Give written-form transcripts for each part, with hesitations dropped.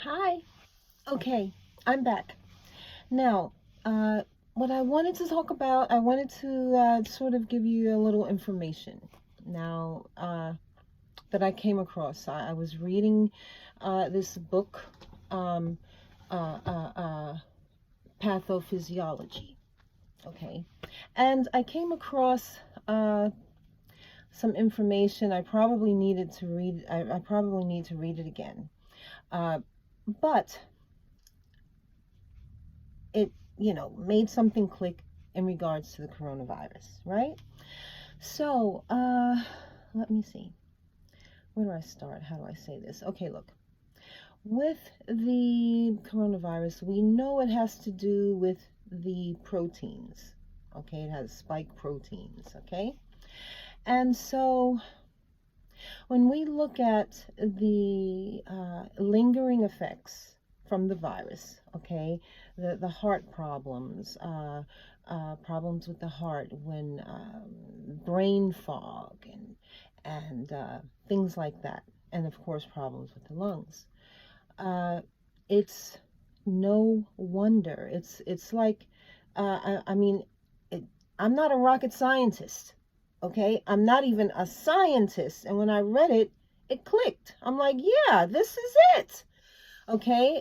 Hi. Okay, I'm back. Now, what I wanted to talk about, I wanted to sort of give you a little information. Now, that I came across, I was reading this book, um, uh, uh, uh, Pathophysiology. Okay, and I came across some information. I probably needed to read. I probably need to read it again. Uh, but it, made something click in regards to the coronavirus, right? So, let me see. Where do I start? How do I say this? Okay, look. With the coronavirus, we know it has to do with the proteins. Okay, it has spike proteins, okay? And so when we look at the lingering effects from the virus, okay, the heart problems, problems with the heart, when brain fog and things like that, and of course problems with the lungs. It's no wonder. It's like, I mean, it, I'm not a rocket scientist, okay? I'm not even a scientist. And when I read it, it clicked. I'm like, yeah, this is it. Okay.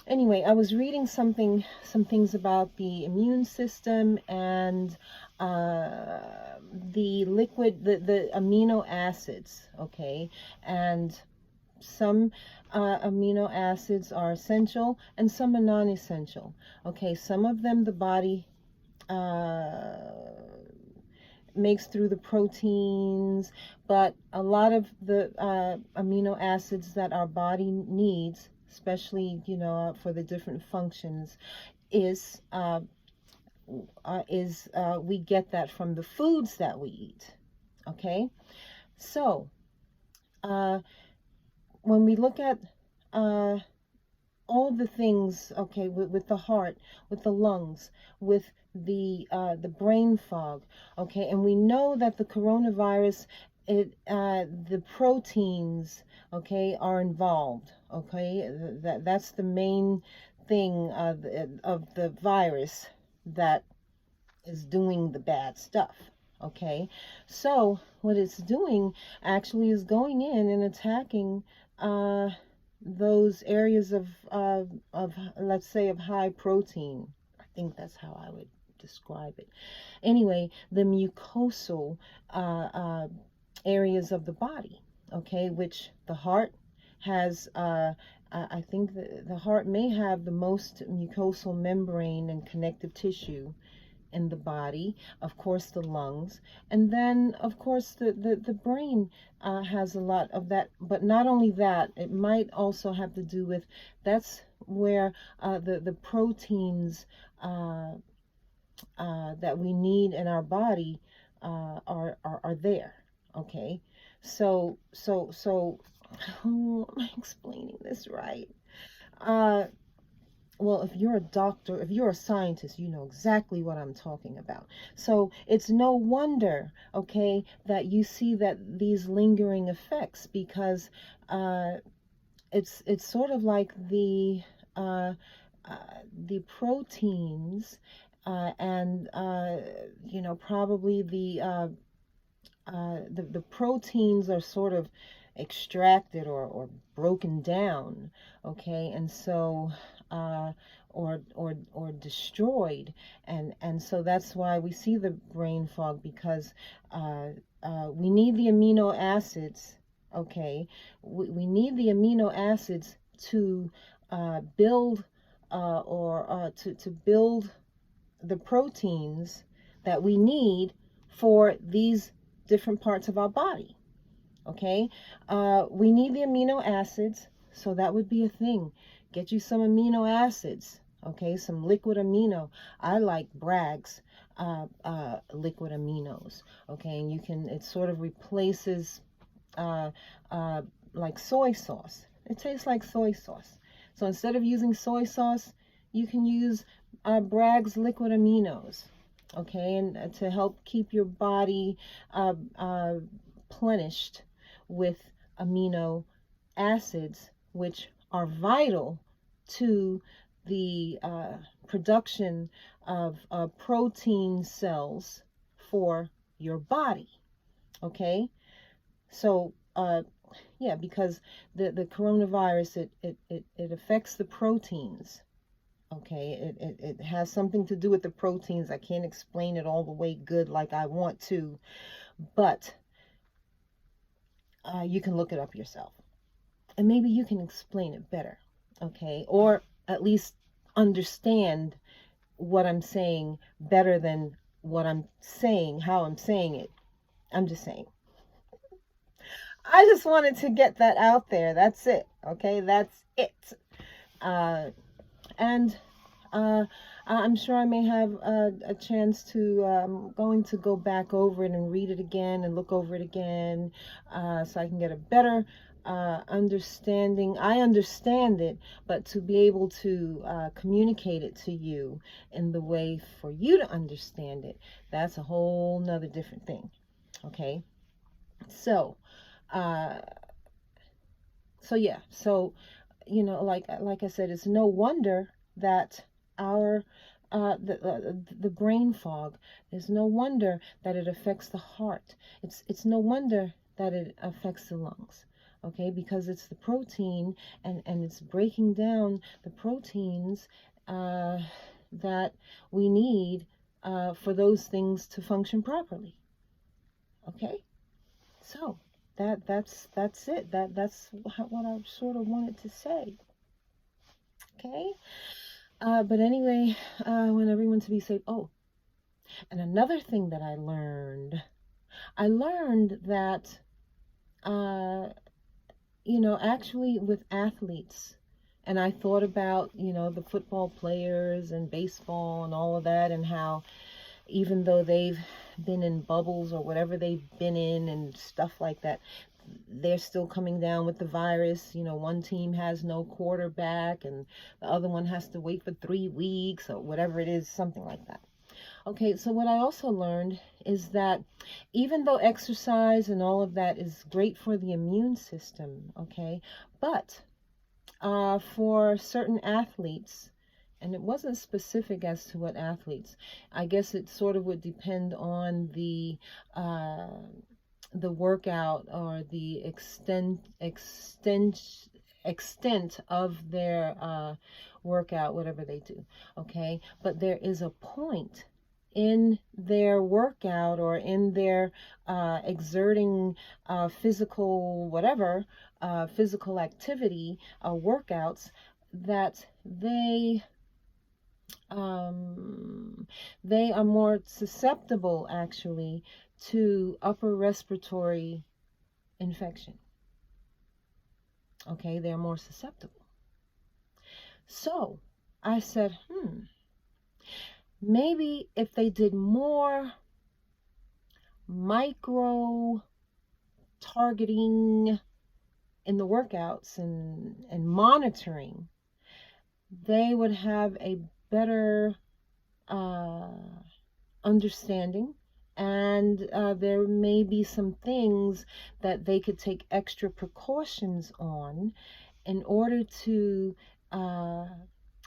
Anyway, I was reading some things about the immune system and the liquid, the amino acids. Okay, and some amino acids are essential and some are non-essential. Okay, some of them the body makes through the proteins, but a lot of the amino acids that our body needs, especially for the different functions, is we get that from the foods that we eat. Okay, so when we look at all the things, okay, with the heart, with the lungs, with the brain fog, okay, and we know that the coronavirus, the proteins, okay, are involved, okay, that's the main thing of the virus that is doing the bad stuff. Okay, so what it's doing actually is going in and attacking those areas of let's say of high protein. I think that's how I would describe it. Anyway, the mucosal areas of the body, okay, which the heart has. I think the heart may have the most mucosal membrane and connective tissue in the body, of course the lungs, and then of course the brain has a lot of that. But not only that, it might also have to do with, that's where the proteins that we need in our body are there. Okay, so oh, am I explaining this right? Well, if you're a doctor, if you're a scientist, you know exactly what I'm talking about. So it's no wonder, okay, that you see that these lingering effects, because it's sort of like uh, the proteins and probably the proteins are sort of extracted or broken down, okay, and so or destroyed, and so that's why we see the brain fog, because we need the amino acids, okay, we need the amino acids to build to build the proteins that we need for these different parts of our body. Okay, we need the amino acids, so that would be a thing. Get you some amino acids, okay, some liquid amino. I like Bragg's liquid aminos, okay, and you can, it sort of replaces uh, like soy sauce. It tastes like soy sauce. So instead of using soy sauce, you can use Bragg's liquid aminos, okay, and to help keep your body replenished with amino acids, which are vital to the production of protein cells for your body. Okay, so yeah, because the coronavirus, it affects the proteins. Okay, it has something to do with the proteins. I can't explain it all the way good like I want to, but you can look it up yourself, and maybe you can explain it better. Okay, or at least understand what I'm saying better than what I'm saying, how I'm saying it. I'm just saying. I just wanted to get that out there. That's it. Okay, that's it. Uh, and I'm sure I may have a chance to, going to go back over it and read it again and look over it again, so I can get a better understanding. I understand it, but to be able to communicate it to you in the way for you to understand it, that's a whole nother different thing. Okay, so uh, yeah, so like I said, it's no wonder that our the brain fog. There's no wonder that it affects the heart. It's no wonder that it affects the lungs. Okay, because it's the protein, and it's breaking down the proteins that we need for those things to function properly. Okay, so that's it. That's what I sort of wanted to say. Okay. But anyway, I want everyone to be safe. Oh, and another thing that I learned that, actually with athletes, and I thought about, the football players and baseball and all of that, and how even though they've been in bubbles or whatever they've been in and stuff like that, they're still coming down with the virus. One team has no quarterback and the other one has to wait for 3 weeks or whatever it is, something like that. Okay, so what I also learned is that even though exercise and all of that is great for the immune system, okay, but for certain athletes, and it wasn't specific as to what athletes, I guess it sort of would depend on the workout or the extent of their workout, whatever they do. Okay, but there is a point in their workout or in their exerting physical whatever physical activity workouts that they are more susceptible actually to upper respiratory infection. Okay, they're more susceptible. So I said, maybe if they did more micro targeting in the workouts and monitoring, they would have a better understanding, and there may be some things that they could take extra precautions on in order to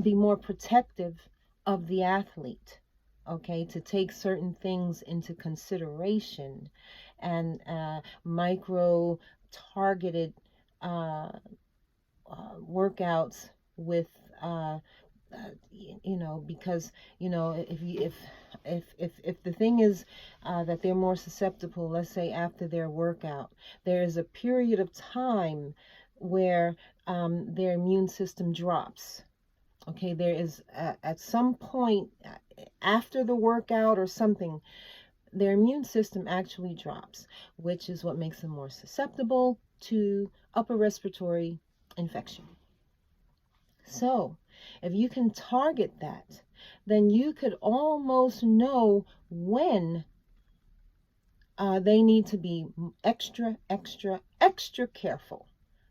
be more protective of the athlete. Okay, to take certain things into consideration, and micro targeted workouts with because if the thing is that they're more susceptible, let's say after their workout, there is a period of time where their immune system drops. Okay, there is at some point after the workout or something, their immune system actually drops, which is what makes them more susceptible to upper respiratory infection. So if you can target that, then you could almost know when they need to be extra careful.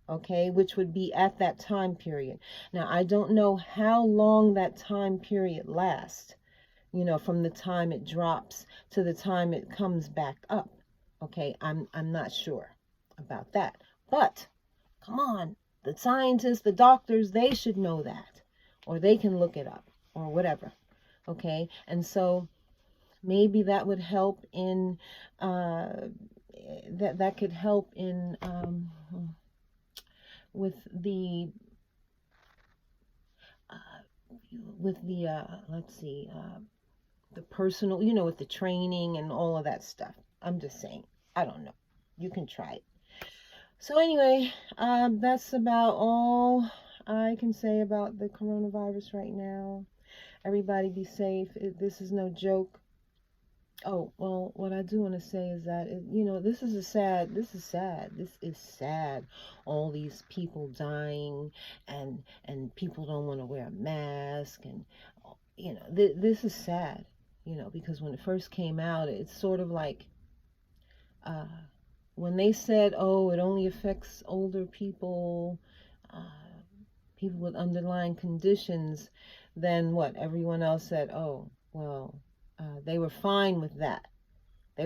Okay, which would be at that time period. Now, I don't know how long that time period lasts, from the time it drops to the time it comes back up. Okay, I'm not sure about that. But come on, The scientists, the doctors, they should know that, or they can look it up, or whatever. Okay, and so maybe that would help in that could help in with the let's see, the personal, with the training and all of that stuff. I'm just saying, I don't know, you can try it. So anyway, that's about all I can say about the coronavirus right now. Everybody be safe. This is no joke. Oh, well, what I do want to say is that, this is sad. This is sad. All these people dying, and people don't want to wear a mask, and, this is sad, because when it first came out, it's sort of like, when they said, oh, it only affects older people, people with underlying conditions, then what? Everyone else said, oh, well, they were fine with that. They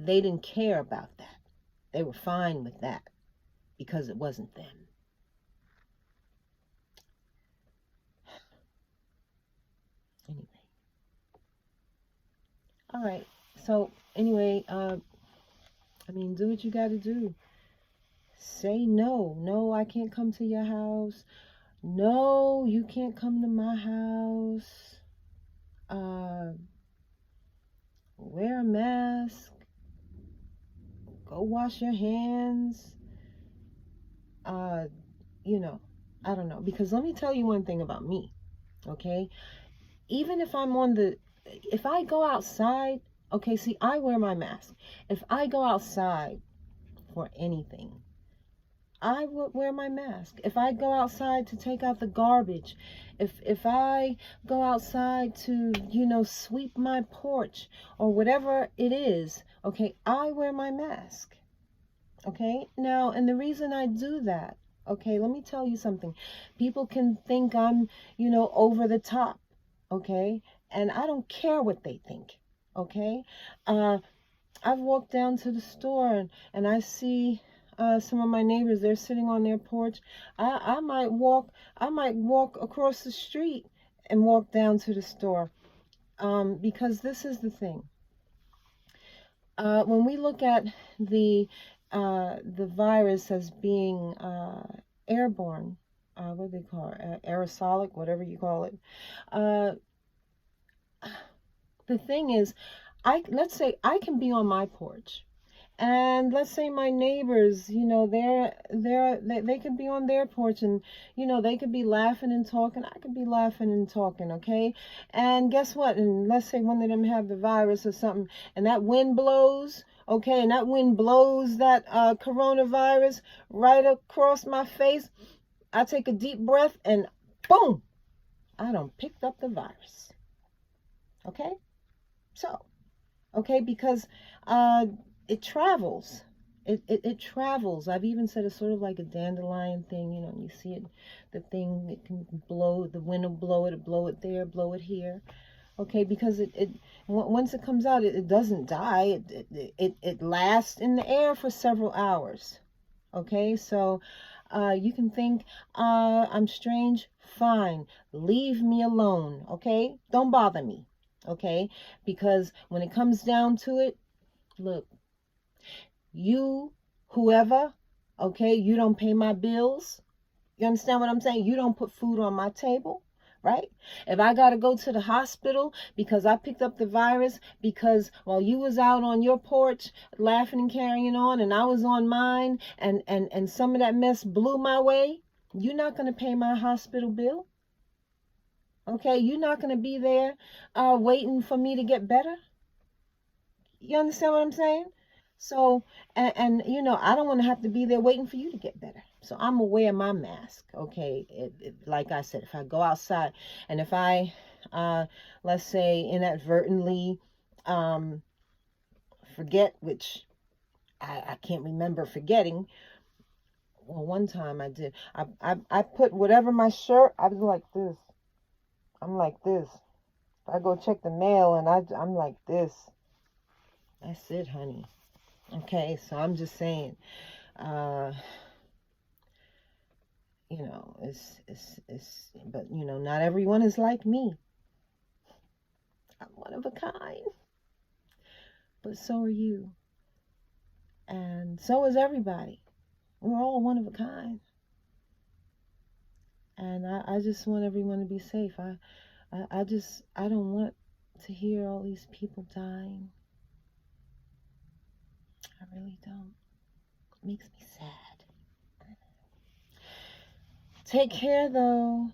didn't care about that. They were fine with that because it wasn't them. Anyway. All right. So anyway, do what you got to do. Say no. No, I can't come to your house. No, you can't come to my house. Wear a mask. Go wash your hands. I don't know. Because let me tell you one thing about me, okay? Even if if I go outside, okay, see, I wear my mask. If I go outside for anything, I would wear my mask. If I go outside to take out the garbage, if I go outside to, sweep my porch or whatever it is, okay, I wear my mask. Okay? Now, and the reason I do that, okay, let me tell you something. People can think I'm, over the top, okay? And I don't care what they think, okay? I've walked down to the store and I see some of my neighbors, they're sitting on their porch. I might walk across the street and walk down to the store, because this is the thing. When we look at the virus as being airborne, what do they call it? Aerosolic, whatever you call it. The thing is, let's say I can be on my porch, and let's say my neighbors, they could be on their porch, and they could be laughing and talking. I could be laughing and talking, okay? And guess what? And let's say one of them have the virus or something, and that wind blows, okay? And that wind blows that coronavirus right across my face. I take a deep breath, and boom, I done picked up the virus, okay? So, okay, because it travels. It travels. I've even said it's sort of like a dandelion thing, you see it, the thing, it can blow, the wind will blow it there, blow it here. Okay, because once it comes out, it doesn't die. It lasts in the air for several hours. Okay, so you can think I'm strange. Fine, leave me alone. Okay, don't bother me. Okay, because when it comes down to it, look, you, whoever, okay, you don't pay my bills. You understand what I'm saying? You don't put food on my table, right? If I got to go to the hospital because I picked up the virus because while you was out on your porch laughing and carrying on and I was on mine, and some of that mess blew my way, you're not going to pay my hospital bill. Okay, you're not going to be there waiting for me to get better. You understand what I'm saying? So, and I don't want to have to be there waiting for you to get better. So I'm going to wear my mask, okay? Like I said, if I go outside and if I, let's say, inadvertently forget, which I can't remember forgetting. Well, one time I did. I put whatever my shirt, I was like this. I'm like this. I go check the mail and I'm like this. That's it, honey. Okay, so I'm just saying, you know, but you know, not everyone is like me. I'm one of a kind, but so are you, and so is everybody. We're all one of a kind, and I just want everyone to be safe. I don't want to hear all these people dying. I really don't. It makes me sad. Take care, though.